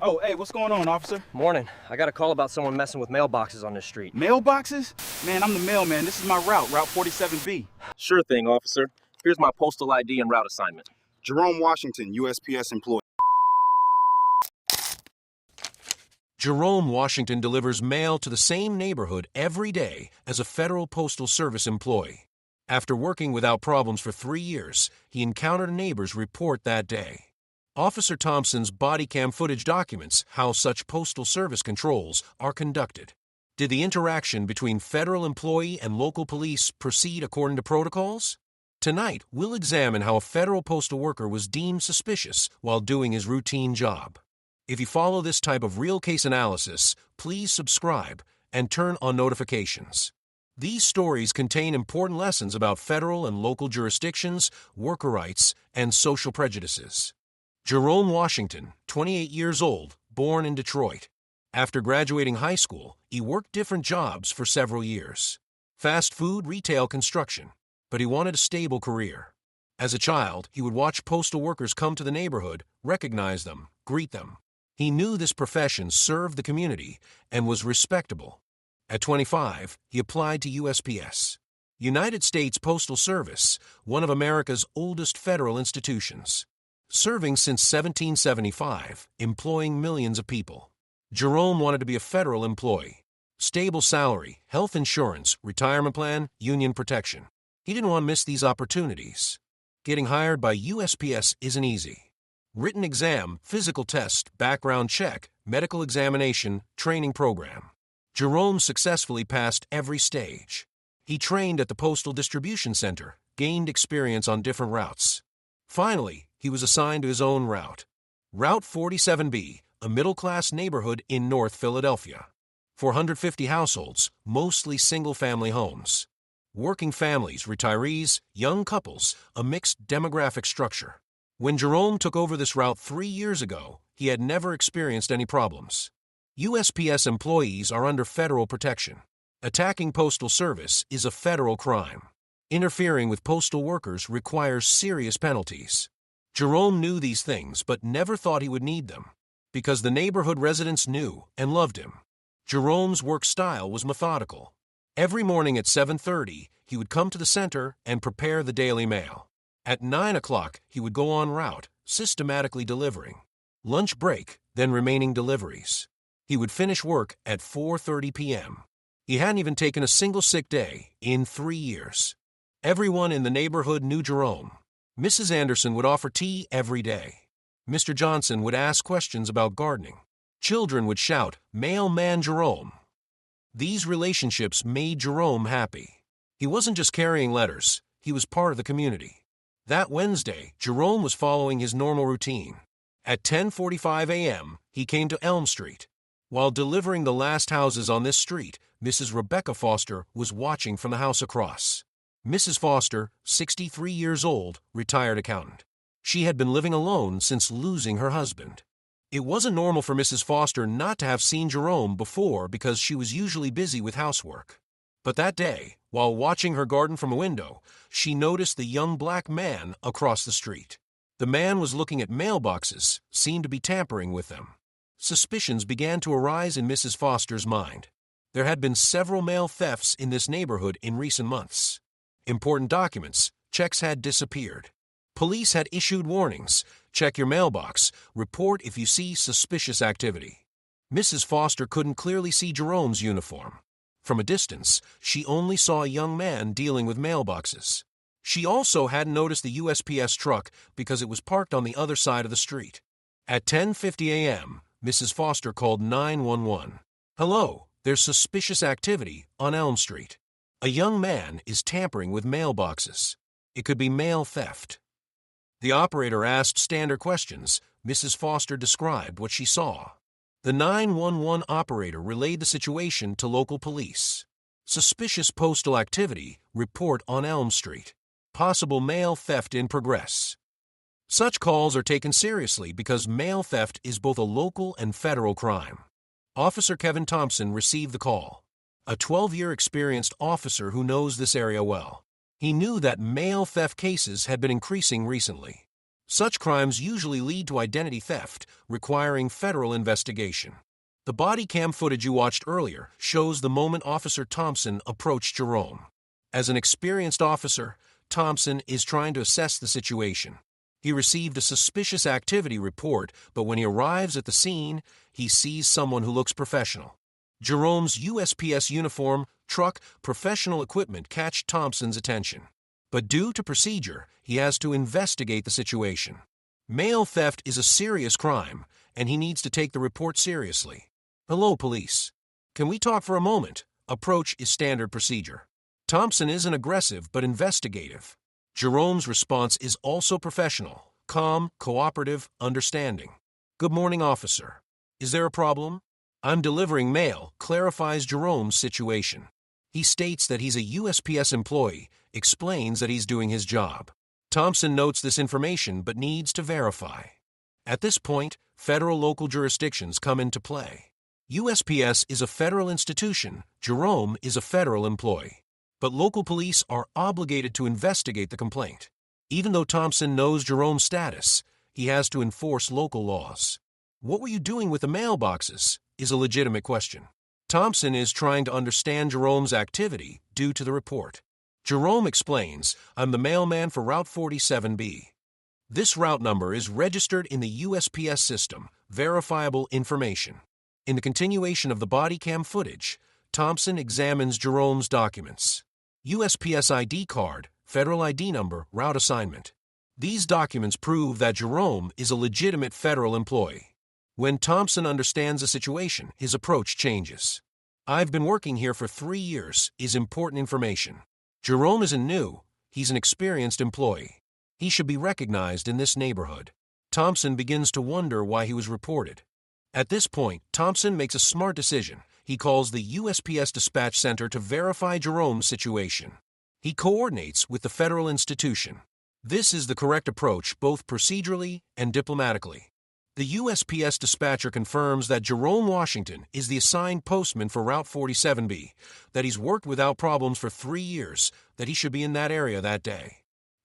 Oh, hey, what's going on, officer? Morning. I got a call about someone messing with mailboxes on this street. Mailboxes? Man, I'm the mailman. This is my route, Route 47B. Sure thing, officer. Here's my postal ID and route assignment. Jerome Washington, USPS employee. Jerome Washington delivers mail to the same neighborhood every day as a Federal Postal Service employee. After working without problems for 3 years, he encountered a neighbor's report that day. Officer Thompson's Bodycam footage documents how such Postal Service controls are conducted. Did the interaction between federal employee and local police proceed according to protocols? Tonight, we'll examine how a federal postal worker was deemed suspicious while doing his routine job. If you follow this type of real case analysis, please subscribe and turn on notifications. These stories contain important lessons about federal and local jurisdictions, worker rights, and social prejudices. Jerome Washington, 28 years old, born in Detroit. After graduating high school, he worked different jobs for several years. Fast food, retail, construction. But he wanted a stable career. As a child, he would watch postal workers come to the neighborhood, recognize them, greet them. He knew this profession served the community and was respectable. At 25, he applied to USPS, United States Postal Service, one of America's oldest federal institutions. Serving since 1775, employing millions of people. Jerome wanted to be a federal employee. Stable salary, health insurance, retirement plan, union protection. He didn't want to miss these opportunities. Getting hired by USPS isn't easy. Written exam, physical test, background check, medical examination, training program. Jerome successfully passed every stage. He trained at the Postal Distribution Center, gained experience on different routes. Finally, he was assigned to his own route. Route 47B, a middle-class neighborhood in North Philadelphia. 450 households, mostly single-family homes. Working families, retirees, young couples, a mixed demographic structure. When Jerome took over this route 3 years ago, he had never experienced any problems. USPS employees are under federal protection. Attacking Postal Service is a federal crime. Interfering with postal workers requires serious penalties. Jerome knew these things but never thought he would need them, because the neighborhood residents knew and loved him. Jerome's work style was methodical. Every morning at 7:30, he would come to the center and prepare the daily mail. At 9 o'clock, he would go en route, systematically delivering. Lunch break, then remaining deliveries. He would finish work at 4:30 p.m. He hadn't even taken a single sick day in 3 years. Everyone in the neighborhood knew Jerome. Mrs. Anderson would offer tea every day. Mr. Johnson would ask questions about gardening. Children would shout, "Mailman Jerome." These relationships made Jerome happy. He wasn't just carrying letters, he was part of the community. That Wednesday, Jerome was following his normal routine. At 10:45 a.m., he came to Elm Street. While delivering the last houses on this street, Mrs. Rebecca Foster was watching from the house across. Mrs. Foster, 63 years old, retired accountant. She had been living alone since losing her husband. It wasn't normal for Mrs. Foster not to have seen Jerome before because she was usually busy with housework. But that day, while watching her garden from a window, she noticed the young black man across the street. The man was looking at mailboxes, seemed to be tampering with them. Suspicions began to arise in Mrs. Foster's mind. There had been several mail thefts in this neighborhood in recent months. Important documents, checks had disappeared. Police had issued warnings. Check your mailbox. Report if you see suspicious activity. Mrs. Foster couldn't clearly see Jerome's uniform. From a distance, she only saw a young man dealing with mailboxes. She also hadn't noticed the USPS truck because it was parked on the other side of the street. At 10:50 a.m., Mrs. Foster called 911. "Hello, there's suspicious activity on Elm Street. A young man is tampering with mailboxes. It could be mail theft." The operator asked standard questions. Mrs. Foster described what she saw. The 911 operator relayed the situation to local police. Suspicious postal activity, report on Elm Street. Possible mail theft in progress. Such calls are taken seriously because mail theft is both a local and federal crime. Officer Kevin Thompson received the call. A 12-year experienced officer who knows this area well. He knew that mail theft cases had been increasing recently. Such crimes usually lead to identity theft, requiring federal investigation. The body cam footage you watched earlier shows the moment Officer Thompson approached Jerome. As an experienced officer, Thompson is trying to assess the situation. He received a suspicious activity report, but when he arrives at the scene, he sees someone who looks professional. Jerome's USPS uniform, truck, professional equipment catch Thompson's attention. But due to procedure, he has to investigate the situation. Mail theft is a serious crime, and he needs to take the report seriously. "Hello, police. Can we talk for a moment?" Approach is standard procedure. Thompson isn't aggressive but investigative. Jerome's response is also professional, calm, cooperative, understanding. "Good morning, officer. Is there a problem?" "I'm delivering mail," clarifies Jerome's situation. He states that he's a USPS employee, explains that he's doing his job. Thompson notes this information but needs to verify. At this point, federal-local jurisdictions come into play. USPS is a federal institution, Jerome is a federal employee. But local police are obligated to investigate the complaint. Even though Thompson knows Jerome's status, he has to enforce local laws. "What were you doing with the mailboxes?" is a legitimate question. Thompson is trying to understand Jerome's activity due to the report. Jerome explains, "I'm the mailman for Route 47B. This route number is registered in the USPS system, verifiable information." In the continuation of the body cam footage, Thompson examines Jerome's documents. USPS ID card, federal ID number, route assignment. These documents prove that Jerome is a legitimate federal employee. When Thompson understands the situation, his approach changes. "I've been working here for 3 years," is important information. Jerome isn't new, he's an experienced employee. He should be recognized in this neighborhood. Thompson begins to wonder why he was reported. At this point, Thompson makes a smart decision. He calls the USPS dispatch center to verify Jerome's situation. He coordinates with the federal institution. This is the correct approach both procedurally and diplomatically. The USPS dispatcher confirms that Jerome Washington is the assigned postman for Route 47B, that he's worked without problems for 3 years, that he should be in that area that day.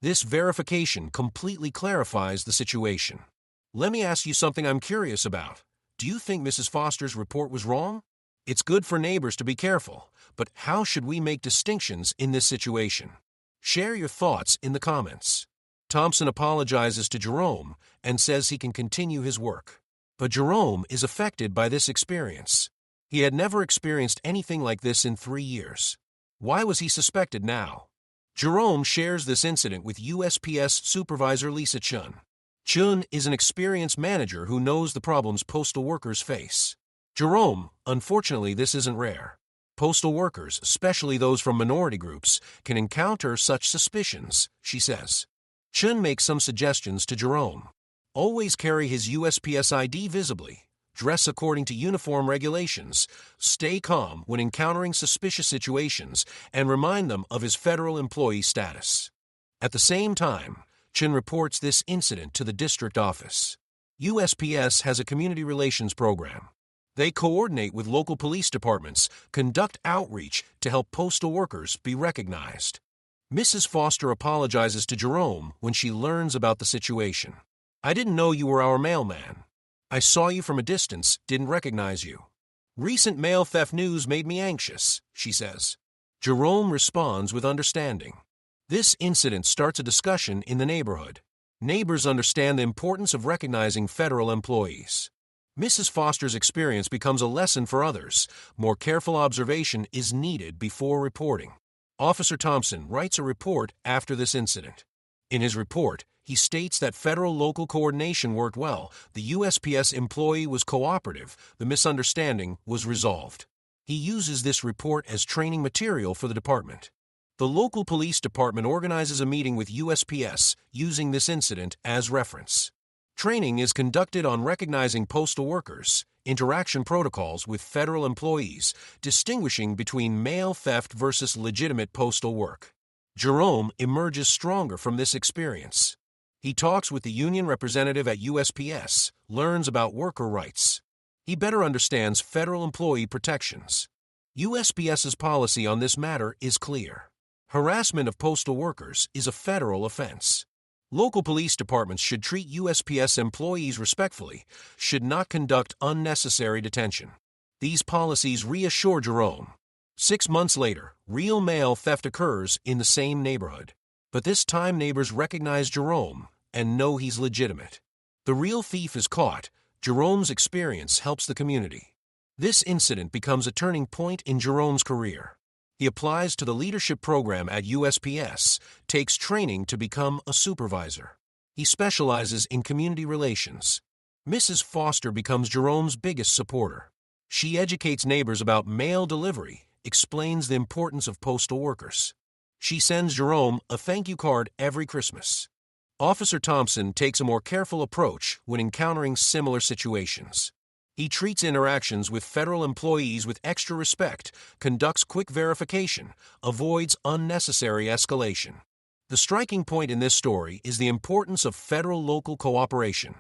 This verification completely clarifies the situation. Let me ask you something I'm curious about. Do you think Mrs. Foster's report was wrong? It's good for neighbors to be careful, but how should we make distinctions in this situation? Share your thoughts in the comments. Thompson apologizes to Jerome and says he can continue his work. But Jerome is affected by this experience. He had never experienced anything like this in 3 years. Why was he suspected now? Jerome shares this incident with USPS Supervisor Lisa Chun. Chun is an experienced manager who knows the problems postal workers face. "Jerome, unfortunately this isn't rare. Postal workers, especially those from minority groups, can encounter such suspicions," she says. Chun makes some suggestions to Jerome. Always carry his USPS ID visibly, dress according to uniform regulations, stay calm when encountering suspicious situations, and remind them of his federal employee status. At the same time, Chun reports this incident to the district office. USPS has a community relations program. They coordinate with local police departments, conduct outreach to help postal workers be recognized. Mrs. Foster apologizes to Jerome when she learns about the situation. "I didn't know you were our mailman. I saw you from a distance, didn't recognize you. Recent mail theft news made me anxious," she says. Jerome responds with understanding. This incident starts a discussion in the neighborhood. Neighbors understand the importance of recognizing federal employees. Mrs. Foster's experience becomes a lesson for others. More careful observation is needed before reporting. Officer Thompson writes a report after this incident. In his report, he states that federal-local coordination worked well, the USPS employee was cooperative, the misunderstanding was resolved. He uses this report as training material for the department. The local police department organizes a meeting with USPS using this incident as reference. Training is conducted on recognizing postal workers, interaction protocols with federal employees, distinguishing between mail theft versus legitimate postal work. Jerome emerges stronger from this experience. He talks with the union representative at USPS, learns about worker rights. He better understands federal employee protections. USPS's policy on this matter is clear. Harassment of postal workers is a federal offense. Local police departments should treat USPS employees respectfully, should not conduct unnecessary detention. These policies reassure Jerome. 6 months later, real mail theft occurs in the same neighborhood. But this time neighbors recognize Jerome and know he's legitimate. The real thief is caught. Jerome's experience helps the community. This incident becomes a turning point in Jerome's career. He applies to the leadership program at USPS, takes training to become a supervisor. He specializes in community relations. Mrs. Foster becomes Jerome's biggest supporter. She educates neighbors about mail delivery, explains the importance of postal workers. She sends Jerome a thank you card every Christmas. Officer Thompson takes a more careful approach when encountering similar situations. He treats interactions with federal employees with extra respect, conducts quick verification, avoids unnecessary escalation. The striking point in this story is the importance of federal-local cooperation.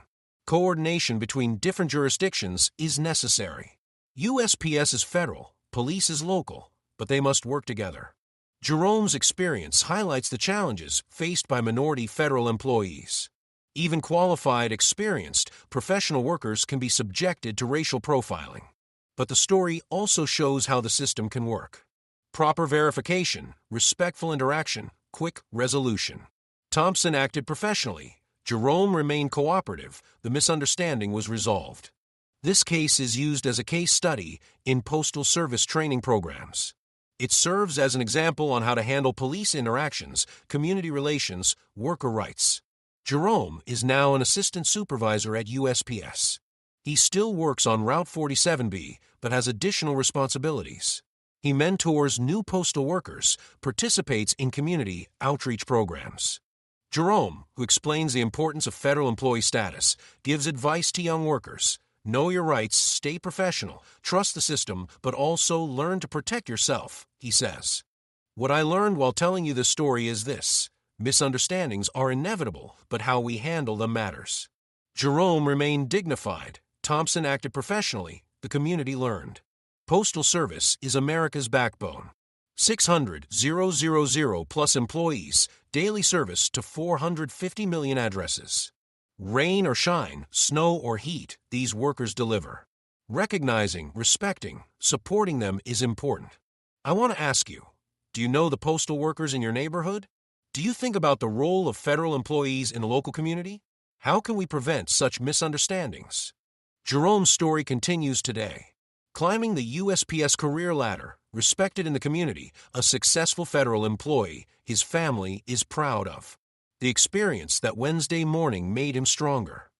Coordination between different jurisdictions is necessary. USPS is federal, police is local, but they must work together. Jerome's experience highlights the challenges faced by minority federal employees. Even qualified, experienced, professional workers can be subjected to racial profiling. But the story also shows how the system can work. Proper verification, respectful interaction, quick resolution. Thompson acted professionally. Jerome remained cooperative. The misunderstanding was resolved. This case is used as a case study in Postal Service training programs. It serves as an example on how to handle police interactions, community relations, worker rights. Jerome is now an assistant supervisor at USPS. He still works on Route 47B, but has additional responsibilities. He mentors new postal workers, participates in community outreach programs. Jerome, who explains the importance of federal employee status, gives advice to young workers. Know your rights, stay professional, trust the system, but also learn to protect yourself, he says. What I learned while telling you this story is this. Misunderstandings are inevitable, but how we handle them matters. Jerome remained dignified. Thompson acted professionally. The community learned. Postal Service is America's backbone. 600,000 plus employees, daily service to 450 million addresses. Rain or shine, snow or heat, these workers deliver. Recognizing, respecting, supporting them is important. I want to ask you, do you know the postal workers in your neighborhood? Do you think about the role of federal employees in the local community? How can we prevent such misunderstandings? Jerome's story continues today. Climbing the USPS career ladder, respected in the community, a successful federal employee his family is proud of. The experience that Wednesday morning made him stronger.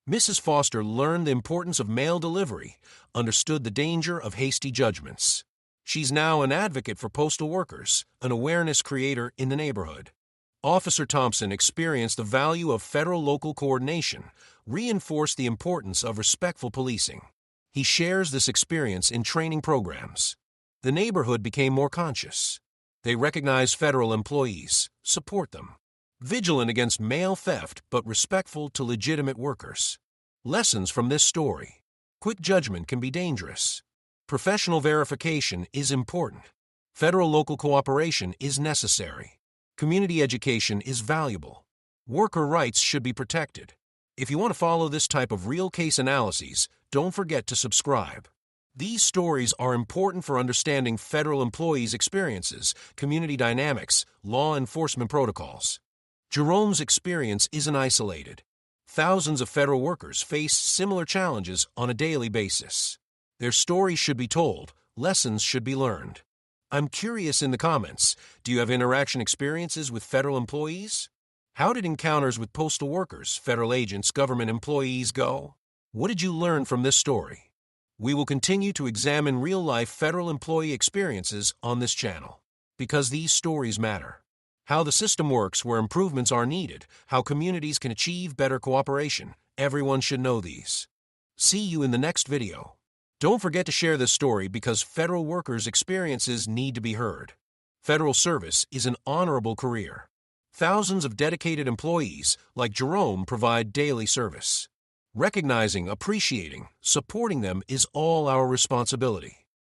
Mrs. Foster learned the importance of mail delivery, understood the danger of hasty judgments. She's now an advocate for postal workers, an awareness creator in the neighborhood. Officer Thompson experienced the value of federal-local coordination, reinforced the importance of respectful policing. He shares this experience in training programs. The neighborhood became more conscious. They recognize federal employees, support them. Vigilant against mail theft, but respectful to legitimate workers. Lessons from this story. Quick judgment can be dangerous. Professional verification is important. Federal-local cooperation is necessary. Community education is valuable. Worker rights should be protected. If you want to follow this type of real case analyses, don't forget to subscribe. These stories are important for understanding federal employees' experiences, community dynamics, law enforcement protocols. Jerome's experience isn't isolated. Thousands of federal workers face similar challenges on a daily basis. Their stories should be told, lessons should be learned. I'm curious in the comments, do you have interaction experiences with federal employees? How did encounters with postal workers, federal agents, government employees go? What did you learn from this story? We will continue to examine real-life federal employee experiences on this channel, because these stories matter. How the system works, where improvements are needed, how communities can achieve better cooperation. Everyone should know these. See you in the next video. Don't forget to share this story because federal workers' experiences need to be heard. Federal service is an honorable career. Thousands of dedicated employees, like Jerome, provide daily service. Recognizing, appreciating, supporting them is all our responsibility.